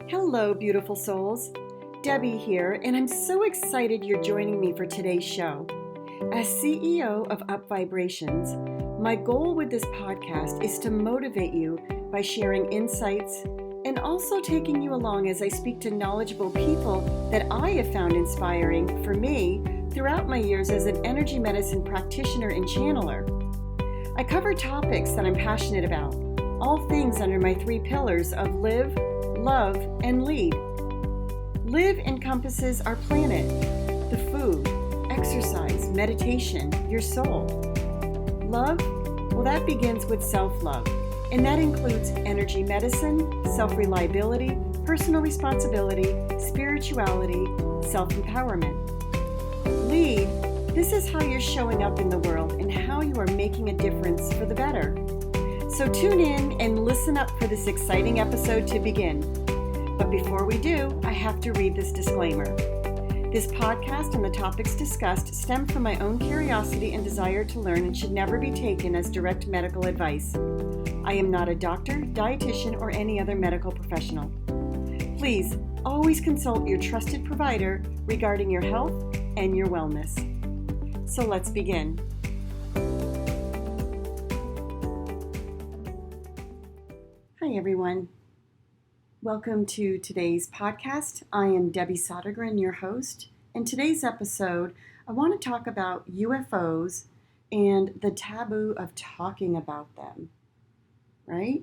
Hello, beautiful souls. Debbie here, and I'm so excited you're joining me for today's show. As CEO of Up Vibrations, my goal with this podcast is to motivate you by sharing insights and also taking you along as I speak to knowledgeable people that I have found inspiring for me throughout my years as an energy medicine practitioner and channeler. I cover topics that I'm passionate about, all things under my three pillars of live, love, and lead. Live encompasses our planet, the food, exercise, meditation, your soul. Love, well, that begins with self-love, and that includes energy medicine, self-reliability, personal responsibility, spirituality, self-empowerment. Lead, this is how you're showing up in the world and how you are making a difference for the better. So tune in and listen up for this exciting episode to begin. But before we do, I have to read this disclaimer. This podcast and the topics discussed stem from my own curiosity and desire to learn and should never be taken as direct medical advice. I am not a doctor, dietitian, or any other medical professional. Please always consult your trusted provider regarding your health and your wellness. So let's begin. Hi, everyone. Welcome to today's podcast. I am Debbie Sodergren, your host. In today's episode, I want to talk about UFOs and the taboo of talking about them, right?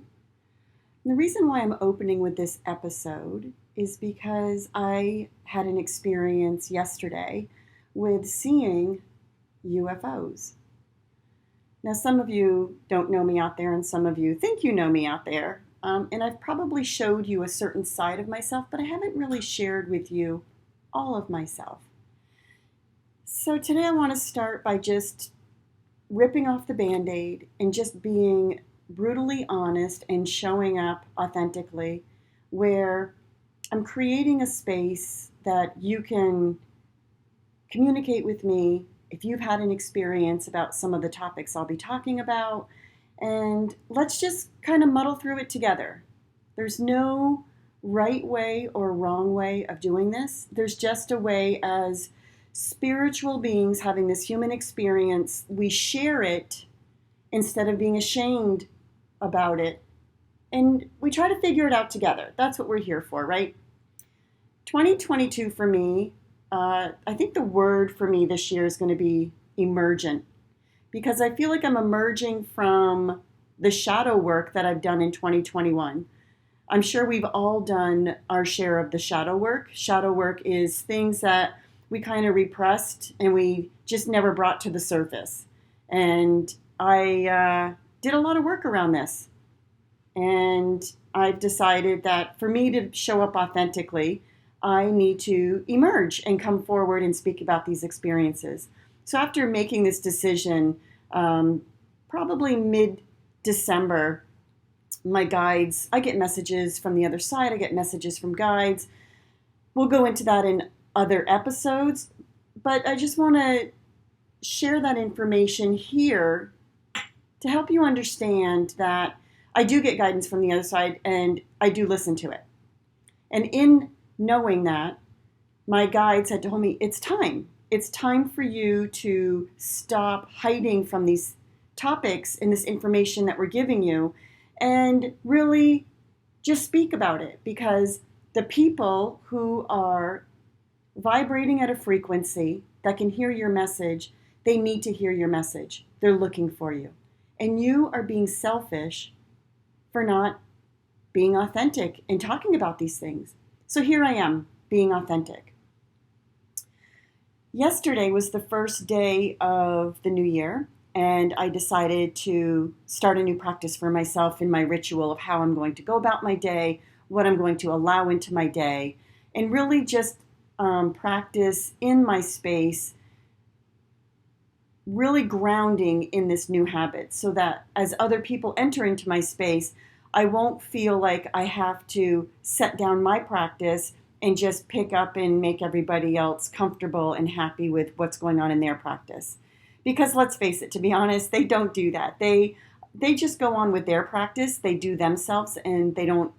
And the reason why I'm opening with this episode is because I had an experience yesterday with seeing UFOs. Now, some of you don't know me out there, and some of you think you know me out there. And I've probably showed you a certain side of myself, but I haven't really shared with you all of myself. So today I want to start by just ripping off the Band-Aid and just being brutally honest and showing up authentically, where I'm creating a space that you can communicate with me if you've had an experience about some of the topics I'll be talking about. And let's just kind of muddle through it together. There's no right way or wrong way of doing this. There's just a way as spiritual beings having this human experience. We share it instead of being ashamed about it. And we try to figure it out together. That's what we're here for, right? 2022 for me, I think the word for me this year is going to be emergent. Because I feel like I'm emerging from the shadow work that I've done in 2021. I'm sure we've all done our share of the shadow work. Shadow work is things that we kind of repressed and we just never brought to the surface. And I did a lot of work around this. And I've decided that for me to show up authentically, I need to emerge and come forward and speak about these experiences. So after making this decision, probably mid-December, my guides, I get messages from the other side, I get messages from guides. We'll go into that in other episodes, but I just want to share that information here to help you understand that I do get guidance from the other side and I do listen to it. And in knowing that, my guides had told me it's time. It's time for you to stop hiding from these topics and this information that we're giving you and really just speak about it, because the people who are vibrating at a frequency that can hear your message, they need to hear your message. They're looking for you. And you are being selfish for not being authentic and talking about these things. So here I am being authentic. Yesterday was the first day of the new year, and I decided to start a new practice for myself in my ritual of how I'm going to go about my day, what I'm going to allow into my day, and really just practice in my space, really grounding in this new habit so that as other people enter into my space, I won't feel like I have to set down my practice and just pick up and make everybody else comfortable and happy with what's going on in their practice. Because let's face it, to be honest, they don't do that. They just go on with their practice. They do themselves and they don't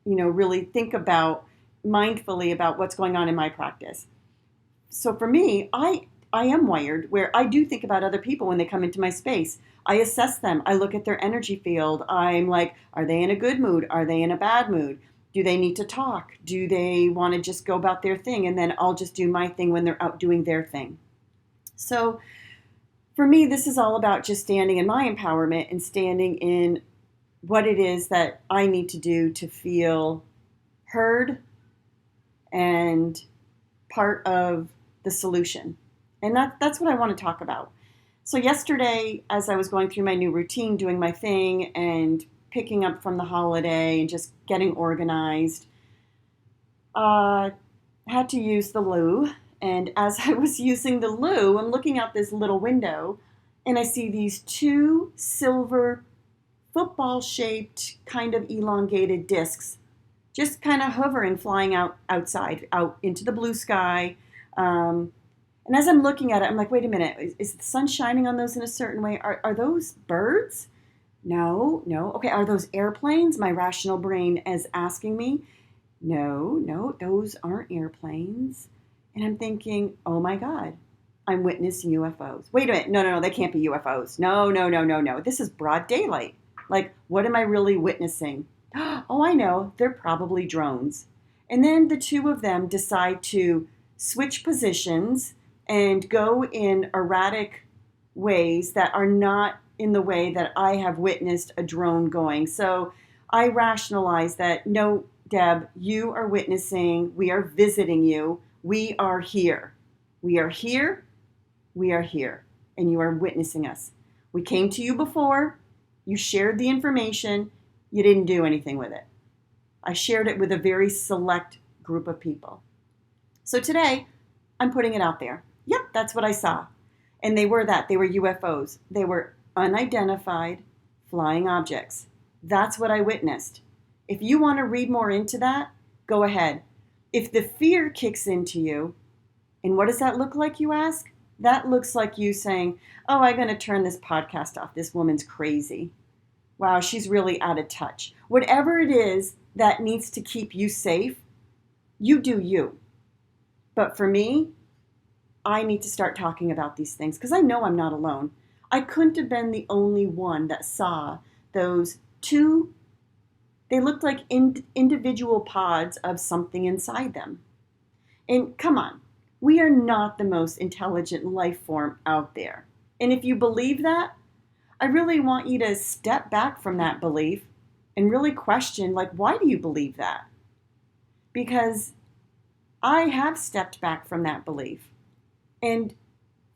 really think about mindfully about what's going on in my practice. So for me, I am wired where I do think about other people when they come into my space. I assess them. I look at their energy field. I'm like, are they in a good mood? Are they in a bad mood? Do they need to talk? Do they want to just go about their thing? And then I'll just do my thing when they're out doing their thing. So for me, this is all about just standing in my empowerment and standing in what it is that I need to do to feel heard and part of the solution. And that's what I want to talk about. So yesterday, as I was going through my new routine, doing my thing and picking up from the holiday and just getting organized, had to use the loo. And as I was using the loo, I'm looking out this little window and I see these two silver football-shaped kind of elongated discs just kind of hovering, flying outside, out into the blue sky. And as I'm looking at it, I'm like, wait a minute, is the sun shining on those in a certain way? Are those birds? No. Okay, are those airplanes? My rational brain is asking me. No, those aren't airplanes. And I'm thinking, oh my God, I'm witnessing UFOs. Wait a minute, no, they can't be UFOs. No. This is broad daylight. Like, what am I really witnessing? Oh, I know, they're probably drones. And then the two of them decide to switch positions and go in erratic ways that are not in the way that I have witnessed a drone going. So I rationalize that, no, Deb, you are witnessing, we are visiting you, we are here. We are here, and you are witnessing us. We came to you before, you shared the information, you didn't do anything with it. I shared it with a very select group of people. So today, I'm putting it out there. Yep, that's what I saw. And they were that. They were UFOs. They were unidentified flying objects. That's what I witnessed. If you want to read more into that, go ahead. If the fear kicks into you, and what does that look like, you ask? That looks like you saying, oh, I'm going to turn this podcast off. This woman's crazy. Wow, she's really out of touch. Whatever it is that needs to keep you safe, you do you. But for me, I need to start talking about these things because I know I'm not alone. I couldn't have been the only one that saw those two, they looked like individual pods of something inside them. And come on, we are not the most intelligent life form out there. And if you believe that, I really want you to step back from that belief and really question, like, why do you believe that? Because I have stepped back from that belief. And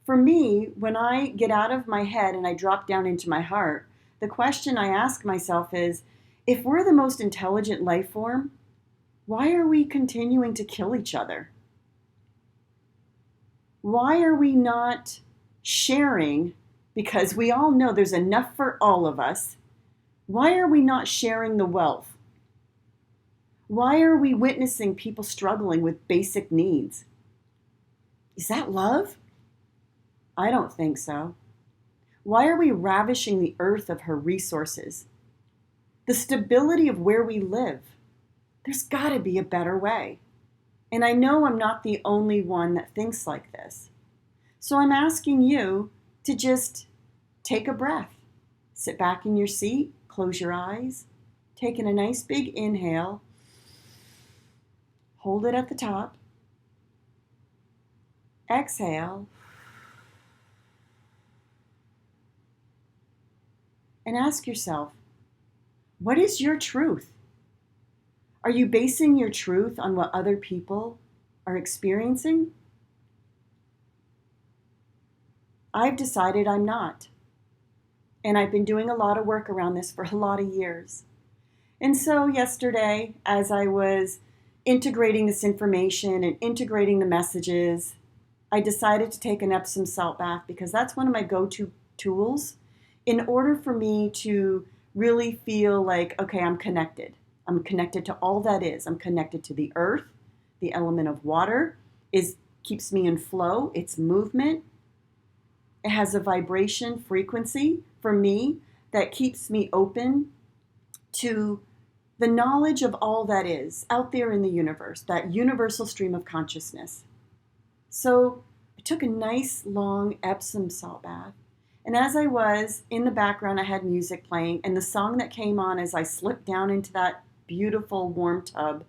for me, when I get out of my head and I drop down into my heart, the question I ask myself is, if we're the most intelligent life form, why are we continuing to kill each other? Why are we not sharing? Because we all know there's enough for all of us. Why are we not sharing the wealth? Why are we witnessing people struggling with basic needs? Is that love? I don't think so. Why are we ravishing the earth of her resources? The stability of where we live. There's got to be a better way. And I know I'm not the only one that thinks like this. So I'm asking you to just take a breath. Sit back in your seat, close your eyes, take in a nice big inhale, hold it at the top, exhale, and ask yourself, what is your truth? Are you basing your truth on what other people are experiencing? I've decided I'm not. And I've been doing a lot of work around this for a lot of years. And so yesterday, as I was integrating this information and integrating the messages, I decided to take an Epsom salt bath because that's one of my go-to tools in order for me to really feel like, okay, I'm connected. I'm connected to all that is. I'm connected to the earth. The element of water keeps me in flow. It's movement. It has a vibration frequency for me that keeps me open to the knowledge of all that is out there in the universe, that universal stream of consciousness. So I took a nice long Epsom salt bath. And as I was in the background, I had music playing, and the song that came on as I slipped down into that beautiful warm tub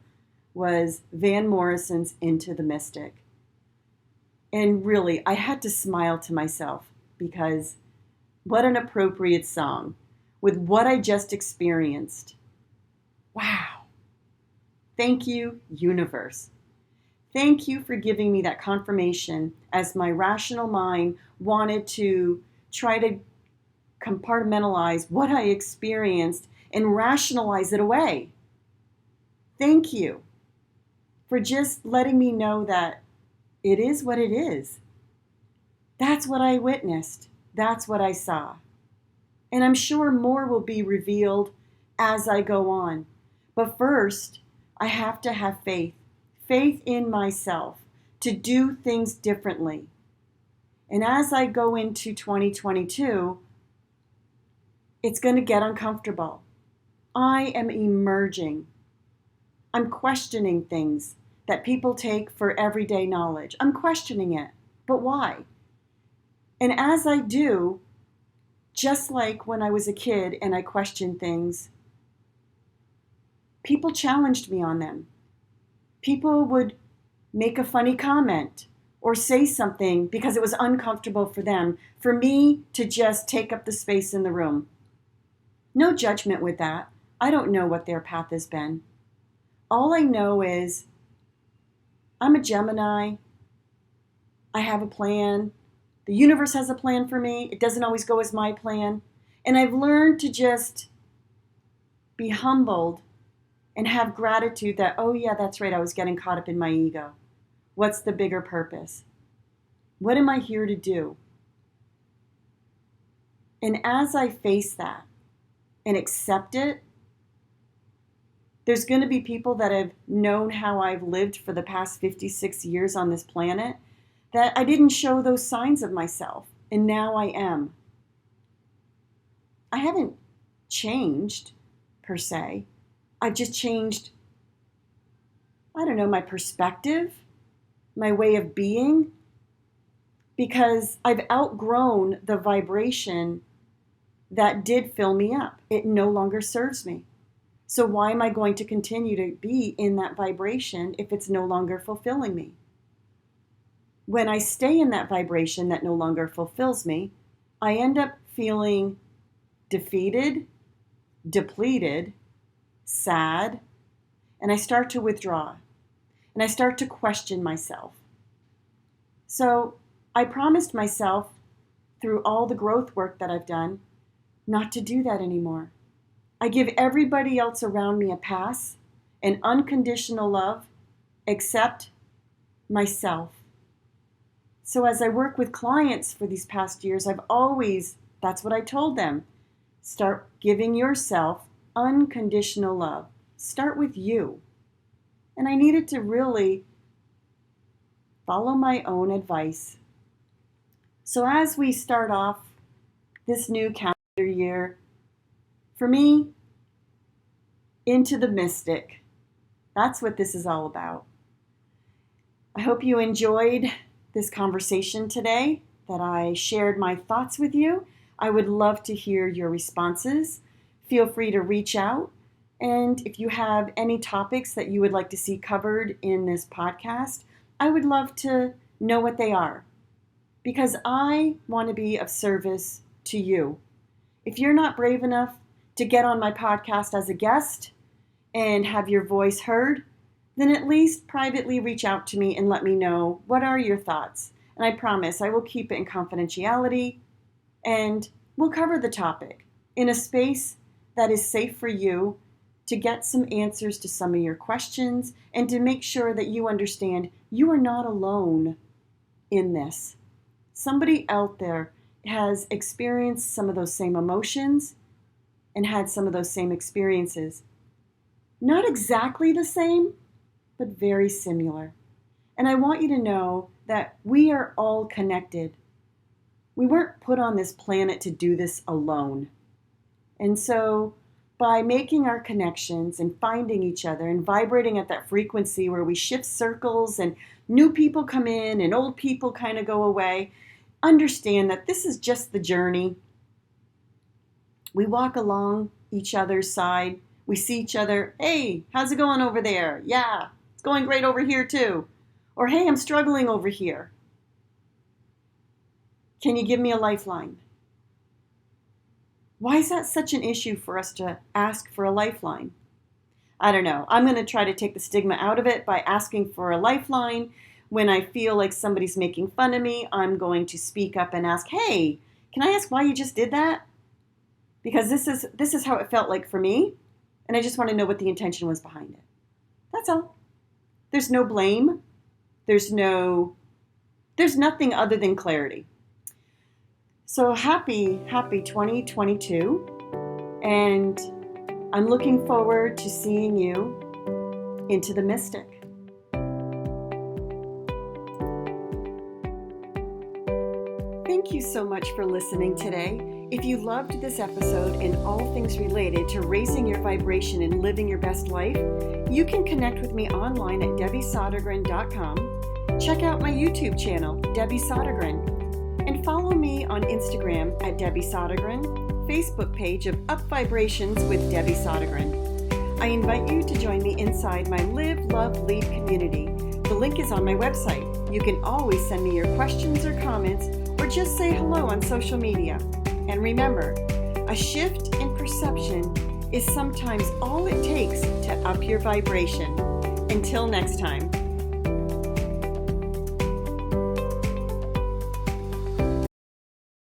was Van Morrison's Into the Mystic. And really, I had to smile to myself because what an appropriate song with what I just experienced. Wow. Thank you, universe. Thank you for giving me that confirmation as my rational mind wanted to try to compartmentalize what I experienced and rationalize it away. Thank you for just letting me know that it is what it is. That's what I witnessed. That's what I saw. And I'm sure more will be revealed as I go on. But first, I have to have faith in myself to do things differently. And as I go into 2022, it's going to get uncomfortable. I am emerging. I'm questioning things that people take for everyday knowledge. I'm questioning it. But why? And as I do, just like when I was a kid and I questioned things, people challenged me on them. People would make a funny comment or say something because it was uncomfortable for them, for me to just take up the space in the room. No judgment with that. I don't know what their path has been. All I know is I'm a Gemini. I have a plan. The universe has a plan for me. It doesn't always go as my plan. And I've learned to just be humbled and have gratitude that, oh yeah, that's right, I was getting caught up in my ego. What's the bigger purpose? What am I here to do? And as I face that and accept it, there's going to be people that have known how I've lived for the past 56 years on this planet that I didn't show those signs of myself, and now I am. I haven't changed, per se. I've just changed, I don't know, my perspective, my way of being, because I've outgrown the vibration that did fill me up. It no longer serves me. So why am I going to continue to be in that vibration if it's no longer fulfilling me? When I stay in that vibration that no longer fulfills me, I end up feeling defeated, depleted, sad, and I start to withdraw, and I start to question myself. So I promised myself through all the growth work that I've done not to do that anymore. I give everybody else around me a pass, an unconditional love, except myself. So as I work with clients for these past years, that's what I told them. Start giving yourself unconditional love. Start with you. And I needed to really follow my own advice. So as we start off this new calendar year, for me, into the mystic. That's what this is all about. I hope you enjoyed this conversation today, that I shared my thoughts with you. I would love to hear your responses. Feel free to reach out. And if you have any topics that you would like to see covered in this podcast, I would love to know what they are, because I want to be of service to you. If you're not brave enough to get on my podcast as a guest and have your voice heard, then at least privately reach out to me and let me know what are your thoughts. And I promise I will keep it in confidentiality, and we'll cover the topic in a space that is safe for you to get some answers to some of your questions and to make sure that you understand you are not alone in this. Somebody out there has experienced some of those same emotions and had some of those same experiences. Not exactly the same, but very similar. And I want you to know that we are all connected. We weren't put on this planet to do this alone. And so by making our connections and finding each other and vibrating at that frequency where we shift circles and new people come in and old people kind of go away, understand that this is just the journey. We walk along each other's side. We see each other. Hey, how's it going over there? Yeah, it's going great over here too. Or hey, I'm struggling over here. Can you give me a lifeline? Why is that such an issue for us to ask for a lifeline? I don't know. I'm going to try to take the stigma out of it by asking for a lifeline. When I feel like somebody's making fun of me, I'm going to speak up and ask, hey, can I ask why you just did that? Because this is how it felt like for me, and I just want to know what the intention was behind it. That's all. There's no blame. There's nothing other than clarity. So happy 2022, and I'm looking forward to seeing you into the mystic. Thank you so much for listening today. If you loved this episode and all things related to raising your vibration and living your best life, you can connect with me online at DebbieSodergren.com. Check out my YouTube channel, Debbie Sodergren. And follow me on Instagram at Debbie Sodergren, Facebook page of Up Vibrations with Debbie Sodergren. I invite you to join me inside my Live, Love, Lead community. The link is on my website. You can always send me your questions or comments, or just say hello on social media. And remember, a shift in perception is sometimes all it takes to up your vibration. Until next time.